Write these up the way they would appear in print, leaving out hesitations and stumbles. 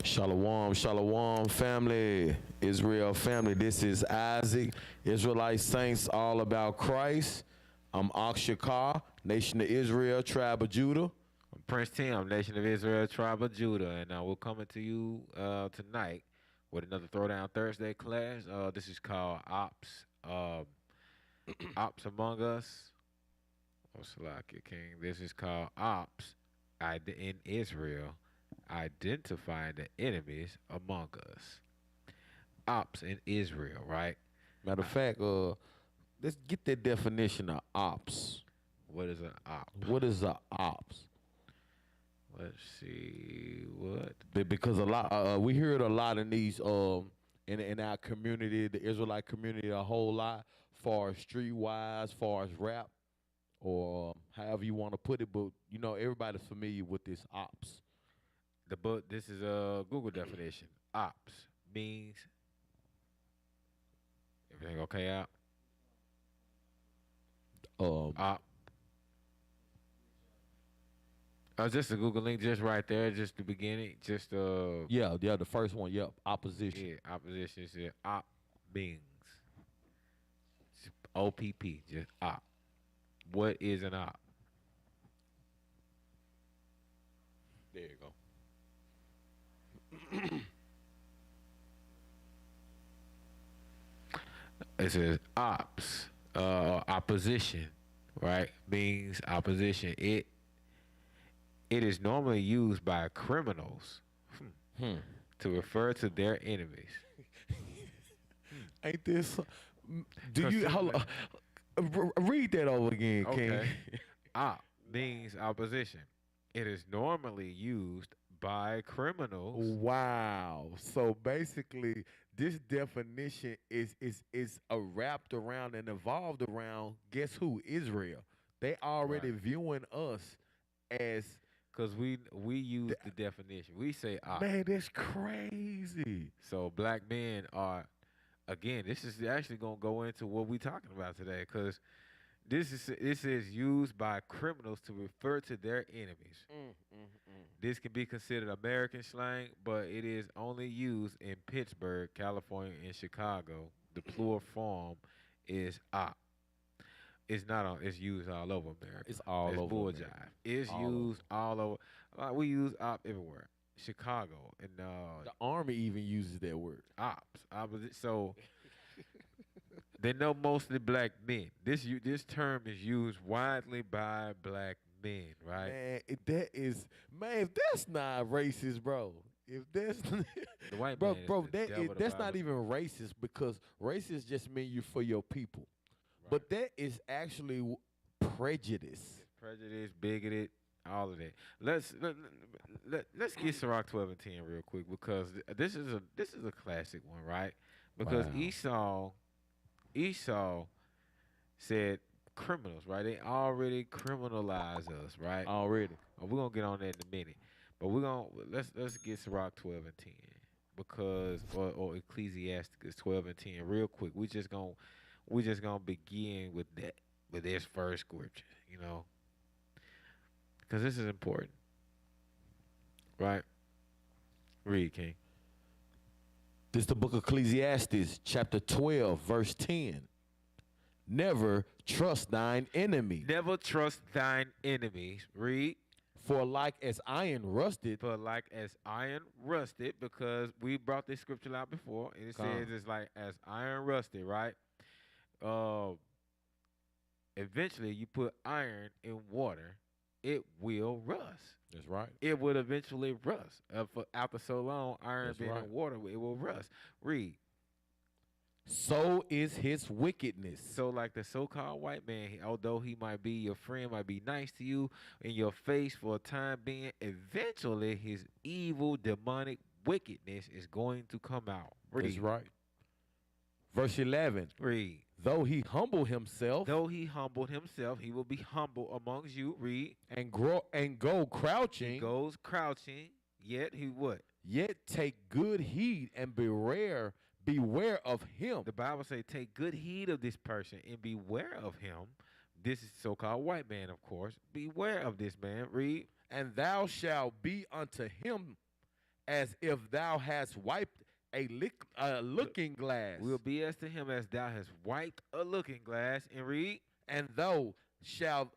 Shalom, shalom, family, Israel family. This is Isaac, Israelite Saints, all about Christ. I'm I.S.A.A.C, Nation of Israel, Tribe of Judah. Prince Tim, Nation of Israel, Tribe of Judah, and we're coming to you tonight with another Throwdown Thursday class. This is called Ops. Ops Among Us. What's like it, King? This is called Ops in Israel, identifying the enemies among us. Ops in Israel, right? Matter of fact, let's get that definition of ops. What is an op? What is a ops? Let's see what. Because a lot, we hear it a lot in these, in our community, the Israelite community, a whole lot, far as streetwise, far as rap, or however you want to put it. But everybody's familiar with this ops. The book. This is a Google definition. Ops means everything okay out. Op. Just a Google link, just right there, just the beginning, just Yeah, the first one. Yep, opposition. yeah, opposition said op beings, OPP, just op. What is an op? There you go. It says ops, opposition, right? Means opposition. It is normally used by criminals to refer to their enemies. Ain't this? Do you read that over again, King? Okay. Op means opposition. It is normally used by criminals. Wow. So basically, this definition is wrapped around and evolved around. Guess who? Israel. They already Right. viewing us as Cause we use the definition. We say op. man. That's crazy. So black men are, again. This is actually gonna go into what we talking about today. Cause this is used by criminals to refer to their enemies. This can be considered American slang, but it is only used in Pittsburgh, California, and Chicago. The plural form is op. It's not on. It's used all over America. It's all It's over bull America. jive. It's All over. used all over. We use op everywhere. Chicago and The army even uses that word. ops. So they know mostly black men. This term is used widely by black men, right? Man, if that's not racist, bro. If that's The white bro, man is bro, the devil of the that's not Bible. even racist because racist just mean you for your people. Right. But that is actually prejudice. Prejudice, bigoted, all of that. Let's get Sirach 12 and 10 real quick because this is a classic one, right? Because Wow. Esau said criminals, right? They already criminalize us, right? Already. We're gonna get on that in a minute, but let's get Sirach 12 and 10 because or Ecclesiasticus 12 and 10 real quick. We just gonna begin with that with this first scripture, because this is important, right? Read, King. This is the book of Ecclesiastes, chapter 12, verse 10. Never trust thine enemy, Never trust thine enemies. Read. for like as iron rusted, For like as iron rusted, because we brought this scripture out before, and it Come. says it's like as iron rusted, right? Uh, Eventually, you put iron in water, it will rust. That's right. It would eventually rust. After so long, iron That's being right. in water, it will rust. Read. So is his wickedness. So, like the so-called white man, although he might be your friend, might be nice to you in your face for a time being, eventually his evil, demonic wickedness is going to come out. That's Read. right. Verse 11. Read. Though he humble himself Though he humbled himself, he will be humble amongst you. Read. and go He crouching, goes crouching, yet he what? yet take good heed and beware of him. The Bible say, take good heed of this person and beware of him. This is so-called white man, of course. Beware of this man. Read. And thou shalt be unto him as if thou hast wiped a Look, looking glass, will be as to him as thou hast wiped a looking glass, and read. and thou shalt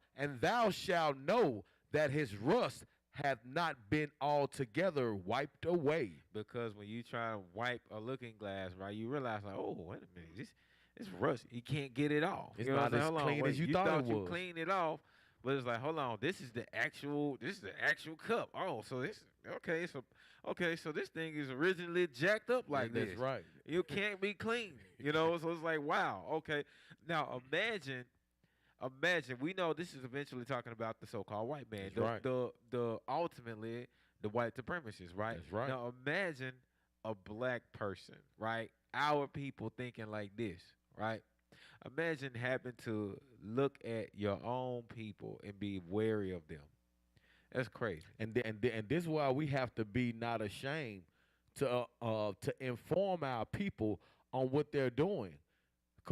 know that his rust hath not been altogether wiped away. Because when you try to wipe a looking glass, right, you realize like, oh, wait a minute, this rust, you can't get it off. It's You know what not I'm saying? as Hold on, clean as wait, you you thought it thought you was. cleaned it off, but it's like, hold on, this is the actual cup. Oh, so this okay, so this thing is originally jacked up like That's this. right. You can't be clean, so it's like, wow, okay. Now imagine, we know this is eventually talking about the so-called white man, That's right. the ultimately the white supremacists, right? That's right. Now imagine a black person, right? Our people thinking like this, right? Imagine having to look at your own people and be wary of them. That's crazy. And this is why we have to be not ashamed to inform our people on what they're doing.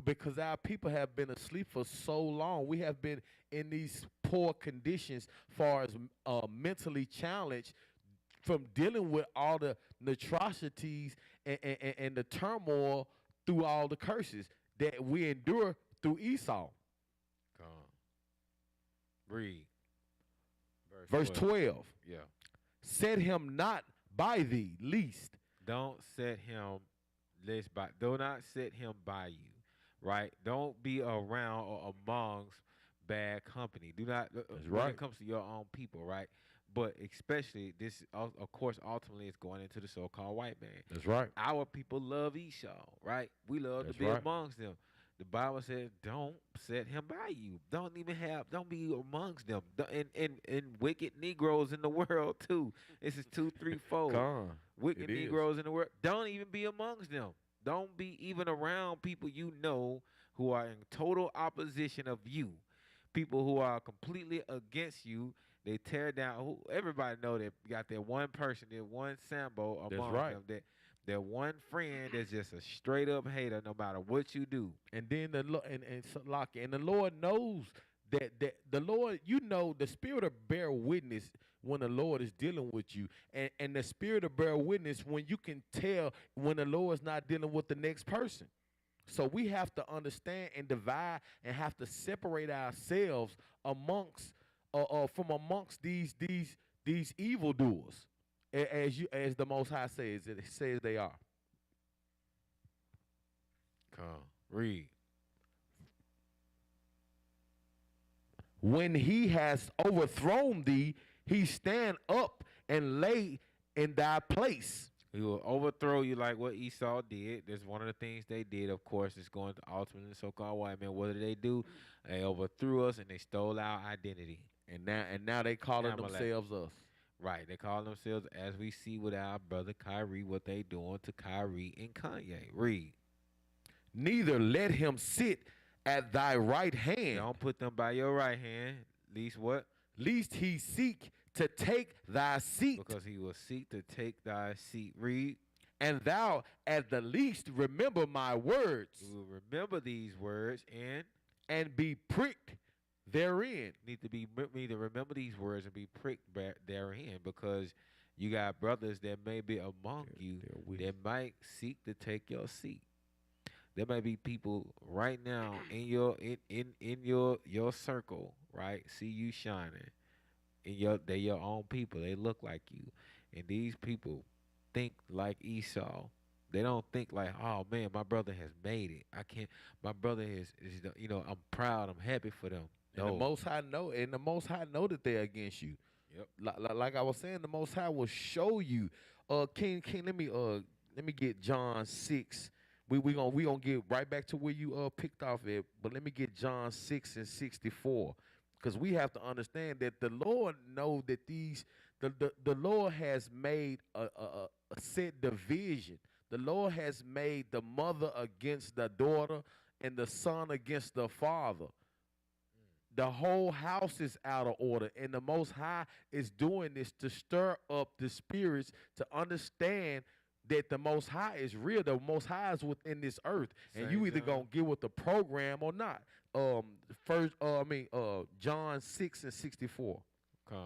Because our people have been asleep for so long. We have been in these poor conditions far as mentally challenged from dealing with all the atrocities and the turmoil through all the curses that we endure through Esau. Come on. Read. Verse Verse 12. 12. Yeah. Set him not by thee, least. Don't set him do not set him by you, right? Don't be around or amongst bad company. Do not That's when right. it comes to your own people, right? But especially this, of course, ultimately is going into the so-called white man. That's right. Our people love Esau, right? We love That's to be right. amongst them. The Bible says, "Don't set him by you. Don't be amongst them." And wicked Negroes in the world too. This is 2, 3, 4. Con. Wicked It is. Negroes in the world. Don't even be amongst them. Don't be even around people who are in total opposition of you. People who are completely against you. They tear down. Everybody know that got that one person, that one Sambo That's among right. them. That one friend that's just a straight up hater, no matter what you do. And then the Lord and so, Lockie, and the Lord knows that the Lord, the spirit of bear witness when the Lord is dealing with you, and the spirit of bear witness when you can tell when the Lord is not dealing with the next person. So we have to understand and divide and have to separate ourselves from amongst these evildoers, as the Most High says it says they are. Come, read. When he has overthrown thee, he stand up and lay in thy place. He will overthrow you like what Esau did. That's one of the things they did. Of course, it's going to ultimately the so-called white man. What did they do? They overthrew us and they stole our identity. And now they calling Amalek. themselves us. Right. They call themselves, as we see with our brother Kyrie, what they doing to Kyrie and Kanye. Read. Neither let him sit at thy right hand, Don't put them by your right hand. Least what? lest he seek to take thy seat. Because he will seek to take thy seat. Read. And thou at the least remember my words, You will remember these words and be pricked therein. need to remember these words and be pricked therein, because you got brothers that may be among you they're weak. that might seek to take your seat. There might be people right now in your circle, right? See you shining. They're your own people. They look like you. And these people think like Esau. They don't think like, oh man, my brother has made it. I can't. My brother I'm proud. I'm happy for them. And the Most High know that they're against you. Yep. Like I was saying, the Most High will show you. King, let me get John 6. We gonna get right back to where you picked off at, but let me get John 6 and 64, because we have to understand that the Lord know that the Lord has made a set division. The Lord has made the mother against the daughter and the son against the father. The whole house is out of order, and the Most High is doing this to stir up the spirits to understand that the Most High is real. The Most High is within this earth, and you either gonna get with the program or not. John 6 and 64. Come.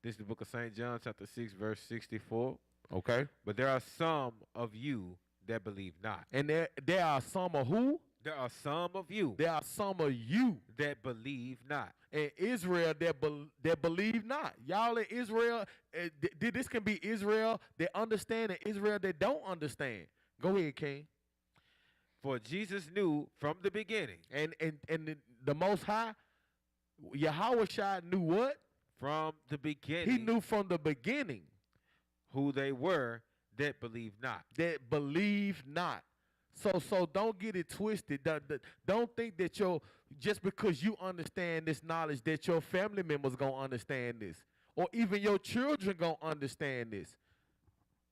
This is the book of St. John, chapter 6, verse 64. Okay. But there are some of you that believe not. And there are some of who? There are some of you There are some of you that believe not. in Israel that believe not. Y'all in Israel, this can be Israel that understand and Israel that don't understand. Go ahead, King. For Jesus knew from the beginning. And the Most High, Yahweh Shai knew what? From the beginning. He knew from the beginning who they were that believe not. That believe not. So don't get it twisted. Don't think that just because you understand this knowledge that your family members gonna understand this, or even your children gonna understand this.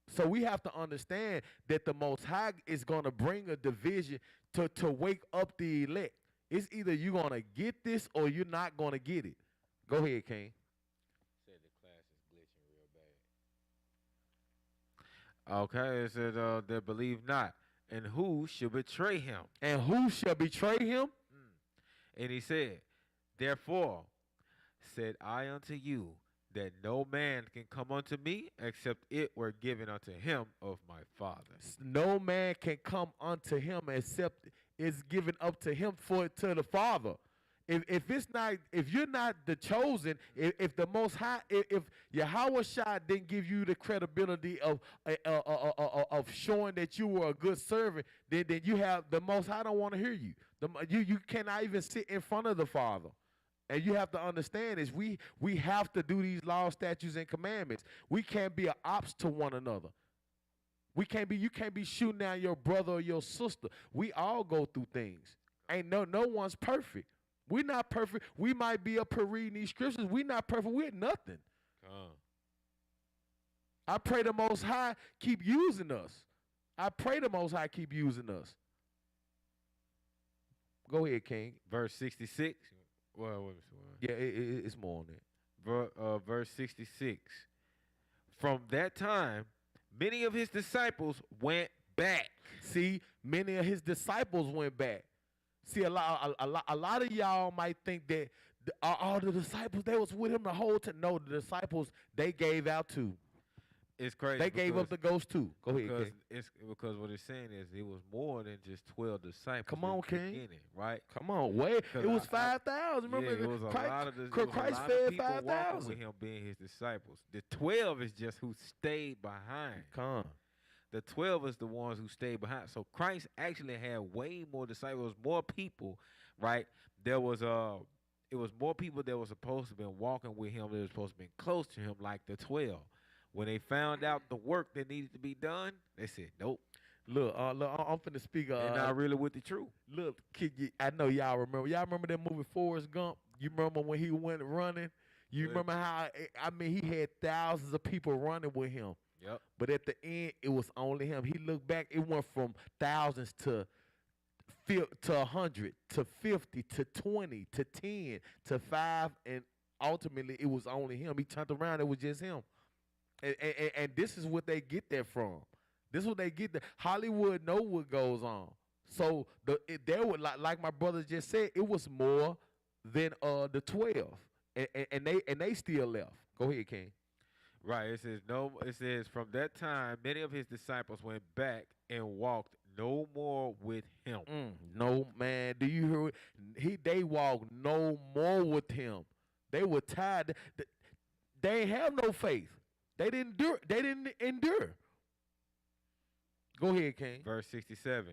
So we have to understand that the Most High is gonna bring a division to wake up the elect. It's either you're gonna get this or you're not gonna get it. Go ahead, King. Said the class is glitching real bad. Okay, it said that believe not. And who shall betray him? And who shall betray him? And he said, therefore said I unto you, that no man can come unto me except it were given unto him of my Father. No man can come unto him except it's given up to him to the Father. If you're not the chosen, if the Most High, if Yahweh Shai didn't give you the credibility of showing that you were a good servant, then you have the Most High don't want to hear you. You cannot even sit in front of the Father. And you have to understand is we have to do these laws, statutes, and commandments. We can't be an ops to one another. You can't be shooting down your brother or your sister. We all go through things. Ain't no one's perfect. We're not perfect. We might be up here reading these scriptures. We're not perfect. We're nothing. I pray the Most High keep using us. I pray the Most High keep using us. Go ahead, King. Verse 66. Well, yeah, it's more on that. Verse 66. From that time, many of his disciples went back. See, many of his disciples went back. See, a lot of y'all might think that all the disciples, they was with him the whole time. No, the disciples, they gave out too. It's crazy. They gave up the ghost too. Go ahead, King. Because what it's saying is it was more than just 12 disciples. Come on, King. Right? Come on, wait. It was 5,000. Remember, it was Christ fed 5,000. With him being his disciples. The 12 is just who stayed behind. Come on. The 12 is the ones who stayed behind. So Christ actually had way more disciples, more people, right? It was more people that were supposed to have been walking with him, that were supposed to have been close to him, like the 12. When they found out the work that needed to be done, they said, nope. Look, I'm finna speak. They're not really with the truth. Look, kid, I know y'all remember. Y'all remember that movie Forrest Gump? You remember when he went running? You remember how, he had thousands of people running with him. Yep. But at the end, it was only him. He looked back, it went from thousands to 100 to 50 to 20 to 10 to 5, and ultimately it was only him. He turned around, it was just him. And this is what they get that from. This is what they get that. Hollywood know what goes on. So there were like my brother just said, it was more than the 12, and they still left. Go ahead, King. Right. It says from that time many of his disciples went back and walked no more with him. No, man. Do you hear? They walked no more with him. They were tired. They ain't have no faith. They didn't endure. Go ahead, King. Verse 67.